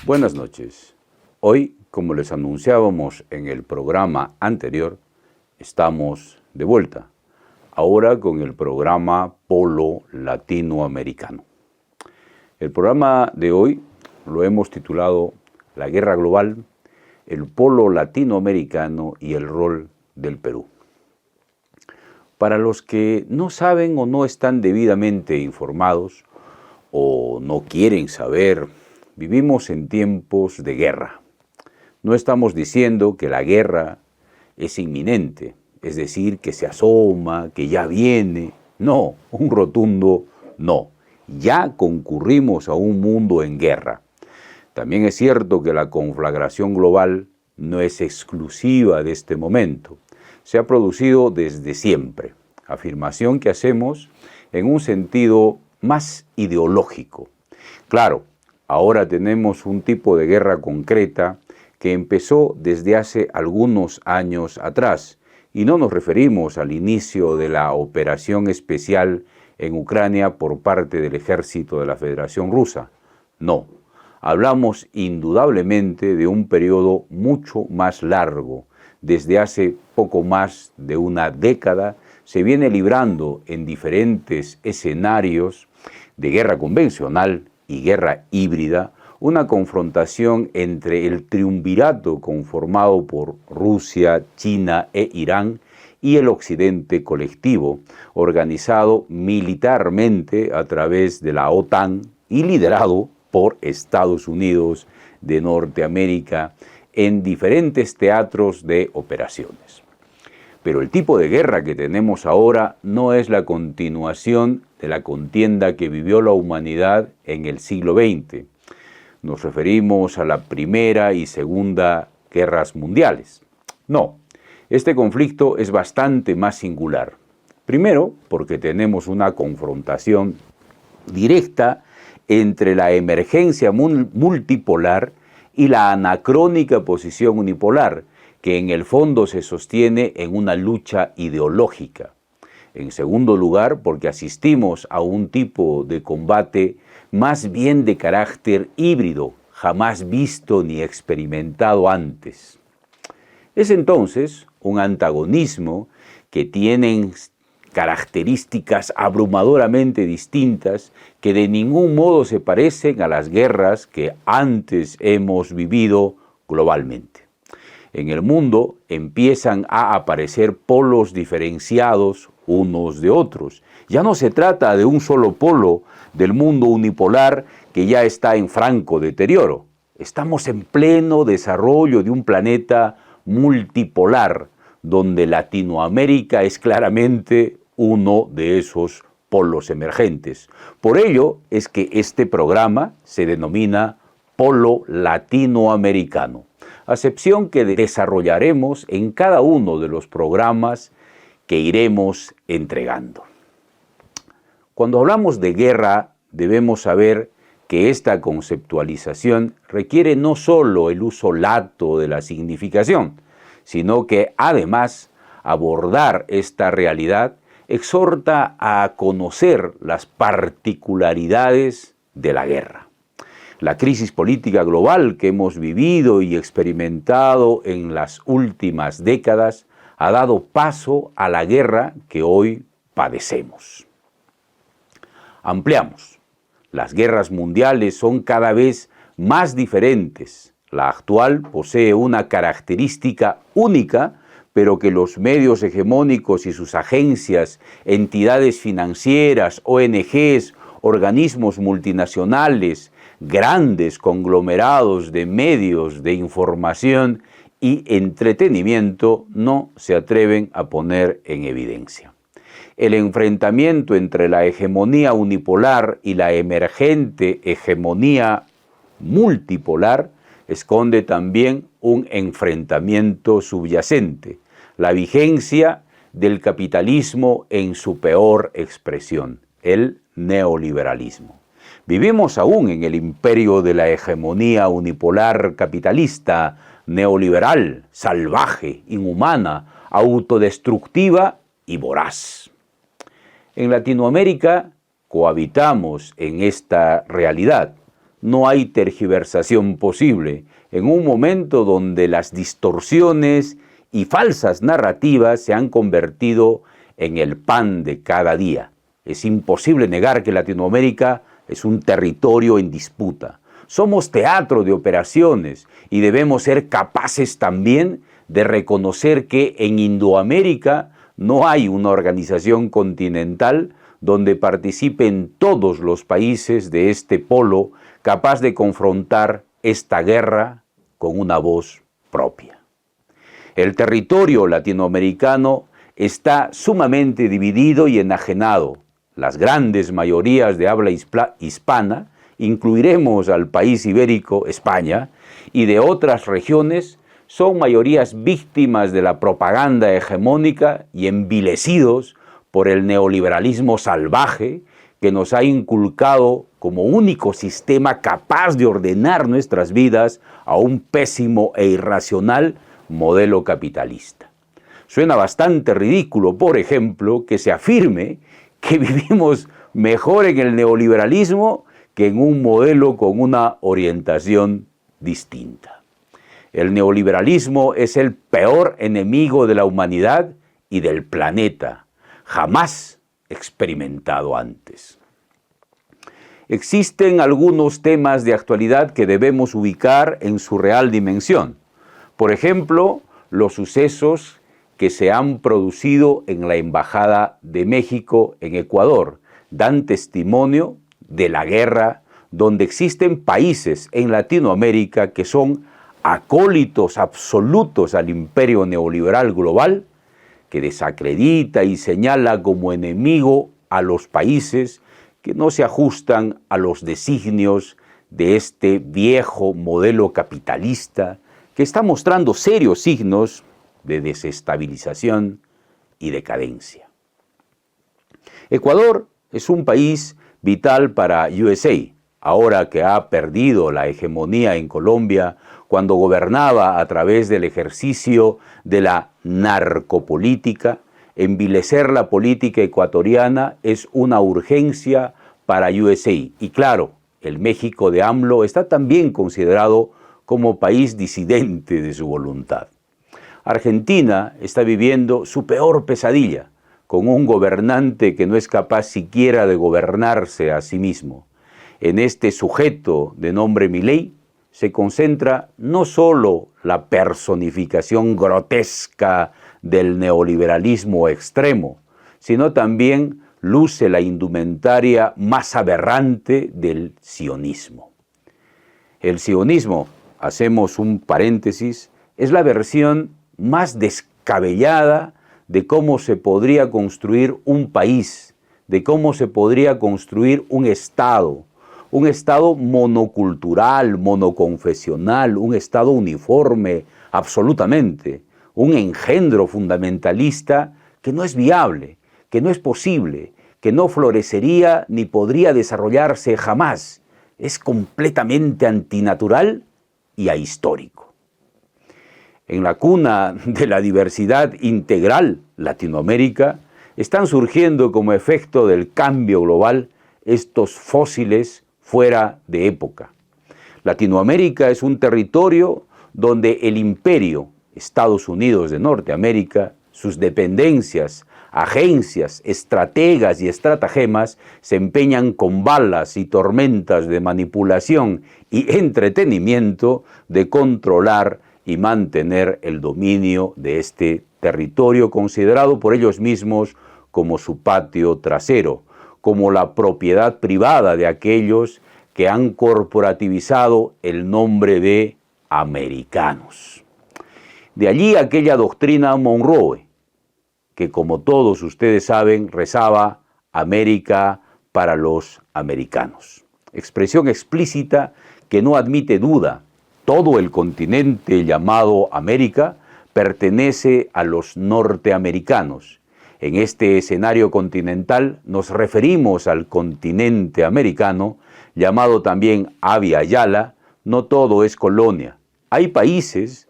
Buenas noches. Hoy, como les anunciábamos en el programa anterior, estamos de vuelta, ahora con el programa Polo Latinoamericano. El programa de hoy lo hemos titulado La Guerra Global, el Polo Latinoamericano y el rol del Perú. Para los que no saben o no están debidamente informados o no quieren saber, vivimos en tiempos de guerra. No estamos diciendo que la guerra es inminente, es decir, que se asoma, que ya viene. No, un rotundo no. Ya concurrimos a un mundo en guerra. También es cierto que la conflagración global no es exclusiva de este momento. Se ha producido desde siempre. Afirmación que hacemos en un sentido más ideológico. Claro, ahora tenemos un tipo de guerra concreta que empezó desde hace algunos años atrás y no nos referimos al inicio de la operación especial en Ucrania por parte del ejército de la Federación Rusa. No, hablamos indudablemente de un periodo mucho más largo. Desde hace poco más de una década se viene librando en diferentes escenarios de guerra convencional y guerra híbrida una confrontación entre el triunvirato conformado por Rusia, China e Irán y el occidente colectivo, organizado militarmente a través de la OTAN y liderado por Estados Unidos de Norteamérica en diferentes teatros de operaciones. Pero el tipo de guerra que tenemos ahora no es la continuación de la contienda que vivió la humanidad en el siglo XX. Nos referimos a la Primera y Segunda Guerras Mundiales. No, este conflicto es bastante más singular. Primero, porque tenemos una confrontación directa entre la emergencia multipolar y la anacrónica posición unipolar, que en el fondo se sostiene en una lucha ideológica. En segundo lugar, porque asistimos a un tipo de combate más bien de carácter híbrido, jamás visto ni experimentado antes. Es entonces un antagonismo que tiene características abrumadoramente distintas que de ningún modo se parecen a las guerras que antes hemos vivido globalmente. En el mundo empiezan a aparecer polos diferenciados unos de otros. Ya no se trata de un solo polo del mundo unipolar que ya está en franco deterioro. Estamos en pleno desarrollo de un planeta multipolar, donde Latinoamérica es claramente uno de esos polos emergentes. Por ello es que este programa se denomina Polo Latinoamericano, acepción que desarrollaremos en cada uno de los programas que iremos entregando. Cuando hablamos de guerra, debemos saber que esta conceptualización requiere no solo el uso lato de la significación, sino que además abordar esta realidad exhorta a conocer las particularidades de la guerra. La crisis política global que hemos vivido y experimentado en las últimas décadas ha dado paso a la guerra que hoy padecemos. Ampliamos. Las guerras mundiales son cada vez más diferentes. La actual posee una característica única, pero que los medios hegemónicos y sus agencias, entidades financieras, ONGs, organismos multinacionales, grandes conglomerados de medios de información y entretenimiento no se atreven a poner en evidencia. El enfrentamiento entre la hegemonía unipolar y la emergente hegemonía multipolar esconde también un enfrentamiento subyacente, la vigencia del capitalismo en su peor expresión, el neoliberalismo. Vivimos aún en el imperio de la hegemonía unipolar capitalista, neoliberal, salvaje, inhumana, autodestructiva y voraz. En Latinoamérica cohabitamos en esta realidad. no hay tergiversación posible, en un momento donde las distorsiones y falsas narrativas se han convertido en el pan de cada día. Es imposible negar que Latinoamérica es un territorio en disputa. Somos teatro de operaciones y debemos ser capaces también de reconocer que en Indoamérica no hay una organización continental donde participen todos los países de este polo capaz de confrontar esta guerra con una voz propia. El territorio latinoamericano está sumamente dividido y enajenado. Las grandes mayorías de habla hispana, incluiremos al país ibérico, España, y de otras regiones, son mayorías víctimas de la propaganda hegemónica y envilecidos por el neoliberalismo salvaje que nos ha inculcado como único sistema capaz de ordenar nuestras vidas a un pésimo e irracional modelo capitalista. Suena bastante ridículo, por ejemplo, que se afirme que vivimos mejor en el neoliberalismo que en un modelo con una orientación distinta. El neoliberalismo es el peor enemigo de la humanidad y del planeta, jamás experimentado antes. Existen algunos temas de actualidad que debemos ubicar en su real dimensión. Por ejemplo, los sucesos que se han producido en la Embajada de México en Ecuador dan testimonio de la guerra donde existen países en Latinoamérica que son acólitos absolutos al imperio neoliberal global, que desacredita y señala como enemigo a los países que no se ajustan a los designios de este viejo modelo capitalista que está mostrando serios signos de desestabilización y decadencia. Ecuador es un país vital para USA, ahora que ha perdido la hegemonía en Colombia cuando gobernaba a través del ejercicio de la narcopolítica. Envilecer la política ecuatoriana es una urgencia para USA. Y claro, el México de AMLO está también considerado como país disidente de su voluntad. Argentina está viviendo su peor pesadilla, con un gobernante que no es capaz siquiera de gobernarse a sí mismo. En este sujeto de nombre Milei se concentra no solo la personificación grotesca del neoliberalismo extremo, sino también luce la indumentaria más aberrante del sionismo. El sionismo, hacemos un paréntesis, es la versión más descabellada de cómo se podría construir un país, de cómo se podría construir un Estado monocultural, monoconfesional, un Estado uniforme, absolutamente, un engendro fundamentalista que no es viable, que no es posible, que no florecería ni podría desarrollarse jamás. Es completamente antinatural y ahistórico. En la cuna de la diversidad integral, Latinoamérica, están surgiendo como efecto del cambio global estos fósiles fuera de época. Latinoamérica es un territorio donde el imperio, Estados Unidos de Norteamérica, sus dependencias, agencias, estrategas y estratagemas se empeñan con balas y tormentas de manipulación y entretenimiento de controlar y mantener el dominio de este territorio considerado por ellos mismos como su patio trasero, como la propiedad privada de aquellos que han corporativizado el nombre de americanos. De allí aquella doctrina Monroe, que como todos ustedes saben rezaba América para los americanos. Expresión explícita que no admite duda. Todo el continente llamado América pertenece a los norteamericanos. En este escenario continental nos referimos al continente americano, llamado también Abya Yala. No todo es colonia. Hay países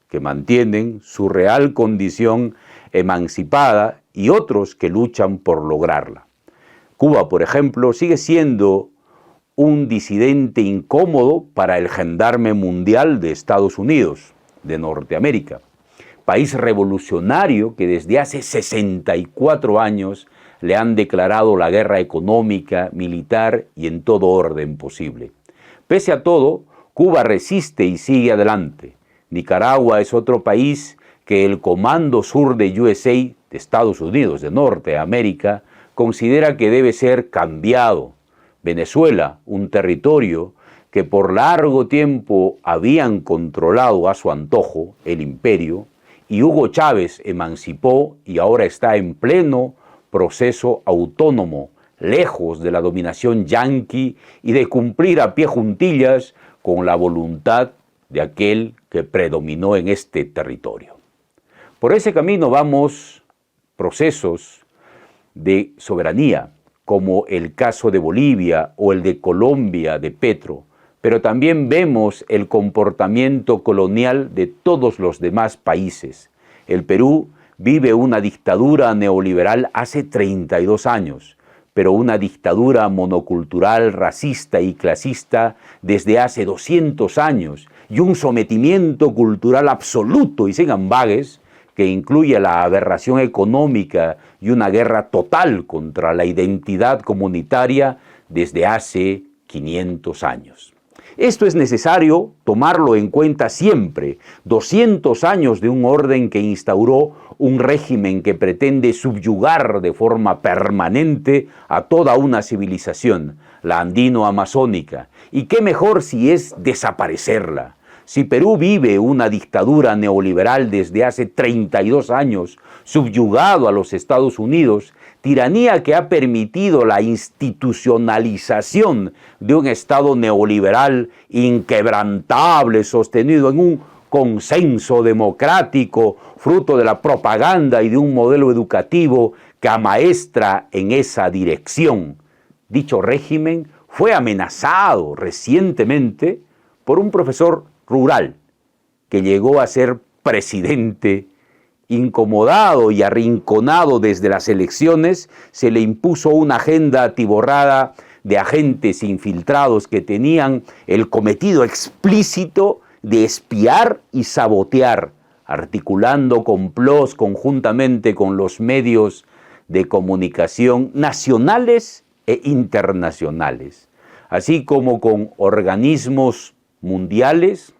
que mantienen su real condición emancipada y otros que luchan por lograrla. Cuba, por ejemplo, sigue siendo un disidente incómodo para el gendarme mundial de Estados Unidos, de Norteamérica, país revolucionario que desde hace 64 años le han declarado la guerra económica, militar y en todo orden posible. Pese a todo, Cuba resiste y sigue adelante. Nicaragua es otro país que el Comando Sur de USA, de Estados Unidos, de Norteamérica, considera que debe ser cambiado. Venezuela, un territorio que por largo tiempo habían controlado a su antojo, el imperio, y Hugo Chávez emancipó y ahora está en pleno proceso autónomo, lejos de la dominación yanqui y de cumplir a pie juntillas con la voluntad de aquel que predominó en este territorio. Por ese camino vamos procesos de soberanía, como el caso de Bolivia o el de Colombia de Petro, pero también vemos el comportamiento colonial de todos los demás países. El Perú vive una dictadura neoliberal hace 32 años, pero una dictadura monocultural, racista y clasista desde hace 200 años, y un sometimiento cultural absoluto y sin ambages, que incluye la aberración económica y una guerra total contra la identidad comunitaria desde hace 500 años. Esto es necesario tomarlo en cuenta siempre. 200 años de un orden que instauró un régimen que pretende subyugar de forma permanente a toda una civilización, la andino-amazónica. ¿Y qué mejor si es desaparecerla? Si Perú vive una dictadura neoliberal desde hace 32 años, subyugado a los Estados Unidos, tiranía que ha permitido la institucionalización de un Estado neoliberal inquebrantable, sostenido en un consenso democrático, fruto de la propaganda y de un modelo educativo que amaestra en esa dirección. Dicho régimen fue amenazado recientemente por un profesor rural que llegó a ser presidente. Incomodado y arrinconado desde las elecciones, se le impuso una agenda atiborrada de agentes infiltrados que tenían el cometido explícito de espiar y sabotear, articulando complots conjuntamente con los medios de comunicación nacionales e internacionales, así como con organismos mundiales,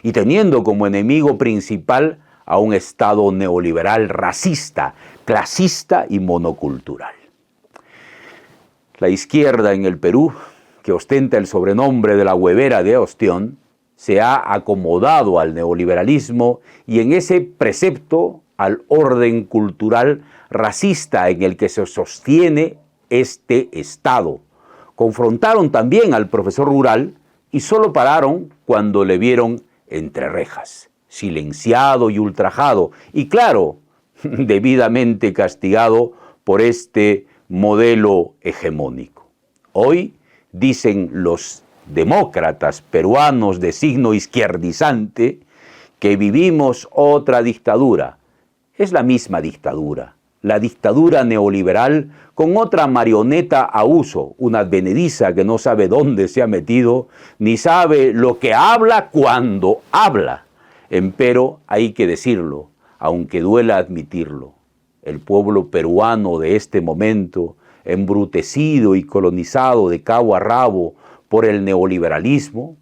y teniendo como enemigo principal a un Estado neoliberal racista, clasista y monocultural. La izquierda en el Perú, que ostenta el sobrenombre de la huevera de Ostión, se ha acomodado al neoliberalismo y en ese precepto al orden cultural racista en el que se sostiene este Estado. Confrontaron también al profesor rural y solo pararon cuando le vieron entre rejas, silenciado y ultrajado, y claro, debidamente castigado por este modelo hegemónico. Hoy, dicen los demócratas peruanos de signo izquierdizante, que vivimos otra dictadura. Es la misma dictadura, la dictadura neoliberal con otra marioneta a uso, una advenediza que no sabe dónde se ha metido, ni sabe lo que habla cuando habla. Empero hay que decirlo, aunque duela admitirlo, el pueblo peruano de este momento, embrutecido y colonizado de cabo a rabo por el neoliberalismo,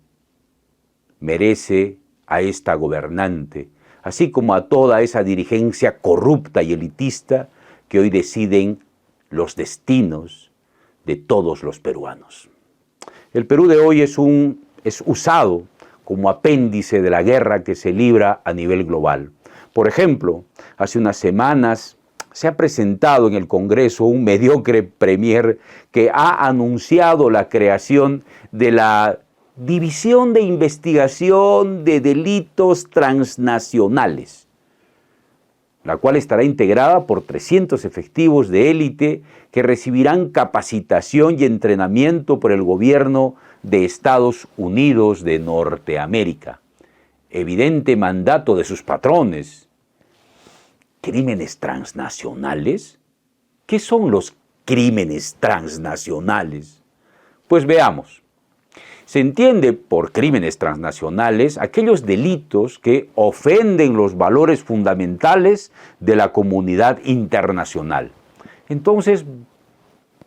merece a esta gobernante, así como a toda esa dirigencia corrupta y elitista que hoy deciden los destinos de todos los peruanos. El Perú de hoy es usado como apéndice de la guerra que se libra a nivel global. Por ejemplo, hace unas semanas se ha presentado en el Congreso un mediocre premier que ha anunciado la creación de la División de Investigación de Delitos Transnacionales, la cual estará integrada por 300 efectivos de élite que recibirán capacitación y entrenamiento por el gobierno de Estados Unidos de Norteamérica. Evidente mandato de sus patrones. ¿Crímenes transnacionales? ¿Qué son los crímenes transnacionales? Pues veamos. Se entiende por crímenes transnacionales aquellos delitos que ofenden los valores fundamentales de la comunidad internacional. Entonces,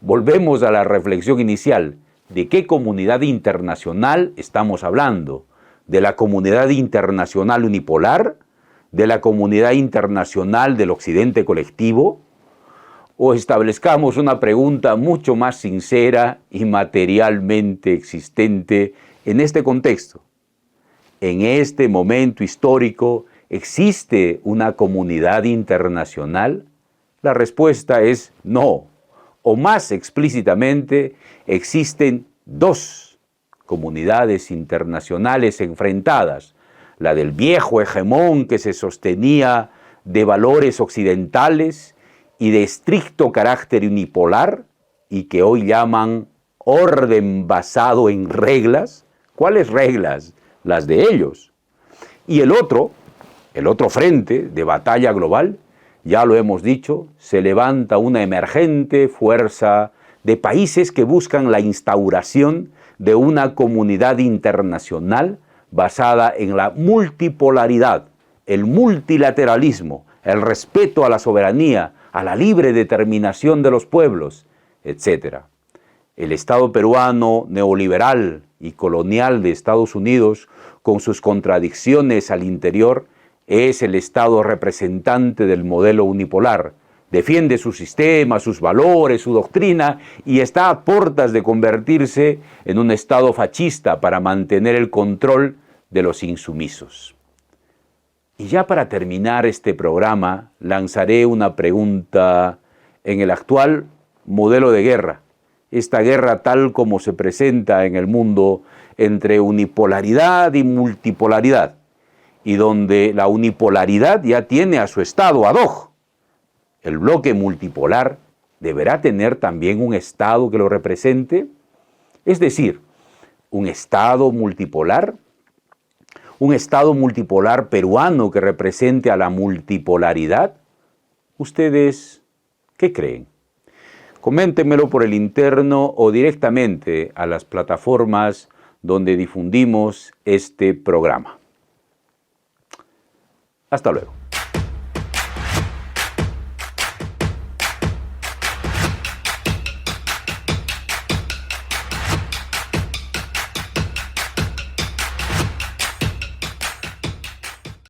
volvemos a la reflexión inicial. ¿De qué comunidad internacional estamos hablando? ¿De la comunidad internacional unipolar? ¿De la comunidad internacional del occidente colectivo? O establezcamos una pregunta mucho más sincera y materialmente existente en este contexto. ¿En este momento histórico existe una comunidad internacional? La respuesta es no. O más explícitamente, existen dos comunidades internacionales enfrentadas. La del viejo hegemón que se sostenía de valores occidentales y de estricto carácter unipolar, y que hoy llaman orden basado en reglas. ¿Cuáles reglas? Las de ellos. Y el otro frente de batalla global, ya lo hemos dicho, se levanta una emergente fuerza de países que buscan la instauración de una comunidad internacional basada en la multipolaridad, el multilateralismo, el respeto a la soberanía, a la libre determinación de los pueblos, etc. El Estado peruano neoliberal y colonial de Estados Unidos, con sus contradicciones al interior, es el Estado representante del modelo unipolar. Defiende su sistema, sus valores, su doctrina y está a puertas de convertirse en un Estado fascista para mantener el control de los insumisos. Y ya para terminar este programa, lanzaré una pregunta en el actual modelo de guerra. Esta guerra tal como se presenta en el mundo entre unipolaridad y multipolaridad, y donde la unipolaridad ya tiene a su estado ad hoc. El bloque multipolar deberá tener también un estado que lo represente, es decir, un estado multipolar peruano que represente a la multipolaridad. ¿Ustedes qué creen? Coméntenmelo por el interno o directamente a las plataformas donde difundimos este programa. Hasta luego.